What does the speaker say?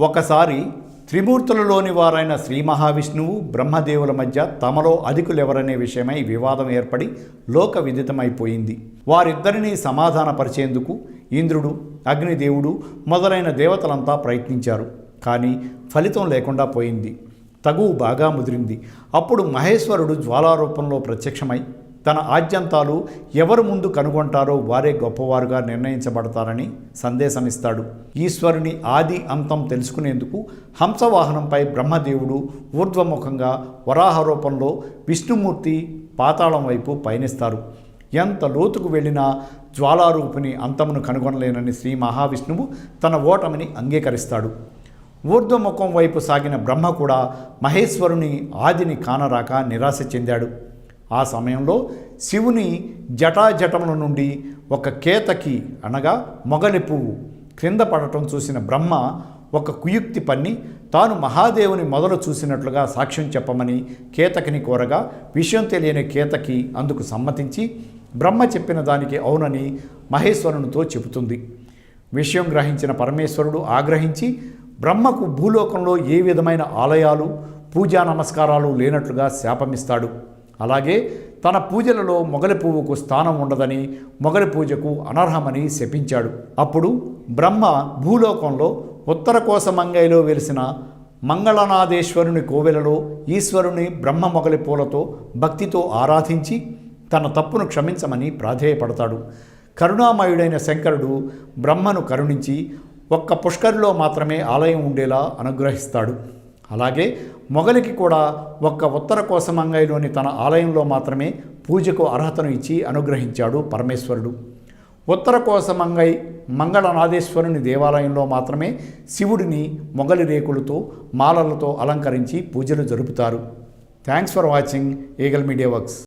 ఒకసారి త్రిమూర్తులలోని వారైన శ్రీ మహావిష్ణువు బ్రహ్మదేవుల మధ్య తమలో అధికులెవరనే విషయమై వివాదం ఏర్పడి లోక విదితమైపోయింది. వారిద్దరినీ సమాధానపరిచేందుకు ఇంద్రుడు, అగ్నిదేవుడు మొదలైన దేవతలంతా ప్రయత్నించారు. కానీ ఫలితం లేకుండా పోయింది. తగువు బాగా ముదిరింది. అప్పుడు మహేశ్వరుడు జ్వాలారూపంలో ప్రత్యక్షమై తన ఆద్యంతాలు ఎవరు ముందు కనుగొంటారో వారే గొప్పవారుగా నిర్ణయించబడతారని సందేశమిస్తాడు. ఈశ్వరుని ఆది అంతం తెలుసుకునేందుకు హంసవాహనంపై బ్రహ్మదేవుడు ఊర్ధ్వముఖంగా వరాహ రూపంలో విష్ణుమూర్తి పాతాళం వైపు పయనిస్తారు. ఎంత లోతుకు వెళ్ళినా జ్వాలారూపిణి అంతమును కనుగొనలేనని శ్రీ మహావిష్ణువు తన ఓటమిని అంగీకరిస్తాడు. ఊర్ధ్వముఖం వైపు సాగిన బ్రహ్మ కూడా మహేశ్వరుని ఆదిని కానరాక నిరాశ చెందాడు. ఆ సమయంలో శివుని జటాజటముల నుండి ఒక కేతకి అనగా మొగలి పువ్వు క్రింద పడటం చూసిన బ్రహ్మ ఒక కుయుక్తి పన్ని తాను మహాదేవుని మొదలు చూసినట్లుగా సాక్ష్యం చెప్పమని కేతకిని కోరగా విషయం తెలియని కేతకి అందుకు సమ్మతించి బ్రహ్మ చెప్పిన దానికి అవునని మహేశ్వరునితో చెబుతుంది. విషయం గ్రహించిన పరమేశ్వరుడు ఆగ్రహించి బ్రహ్మకు భూలోకంలో ఏ విధమైన ఆలయాలు పూజా నమస్కారాలు లేనట్లుగా శాపమిస్తాడు. అలాగే తన పూజలలో మొగలి పువ్వుకు స్థానం ఉండదని, మొగలి పూజకు అనర్హమని శపించాడు. అప్పుడు బ్రహ్మ భూలోకంలో ఉత్తర కోసమంగైలో వెలిసిన మంగళనాథేశ్వరుని కోవెలలో ఈశ్వరుని బ్రహ్మ మొగలి పూలతో భక్తితో ఆరాధించి తన తప్పును క్షమించమని ప్రాధేయపడతాడు. కరుణామయుడైన శంకరుడు బ్రహ్మను కరుణించి ఒక్క పుష్కరిలో మాత్రమే ఆలయం ఉండేలా అనుగ్రహిస్తాడు. అలాగే మొగలికి కూడా ఒక్క ఉత్తర కోసమంగైలోని తన ఆలయంలో మాత్రమే పూజకు అర్హతను ఇచ్చి అనుగ్రహించాడు పరమేశ్వరుడు. ఉత్తర కోసమంగై మంగళనాథేశ్వరుని దేవాలయంలో మాత్రమే శివుడిని మొగలి రేకులతో మాలలతో అలంకరించి పూజలు జరుపుతారు. Thanks for watching eagle media works.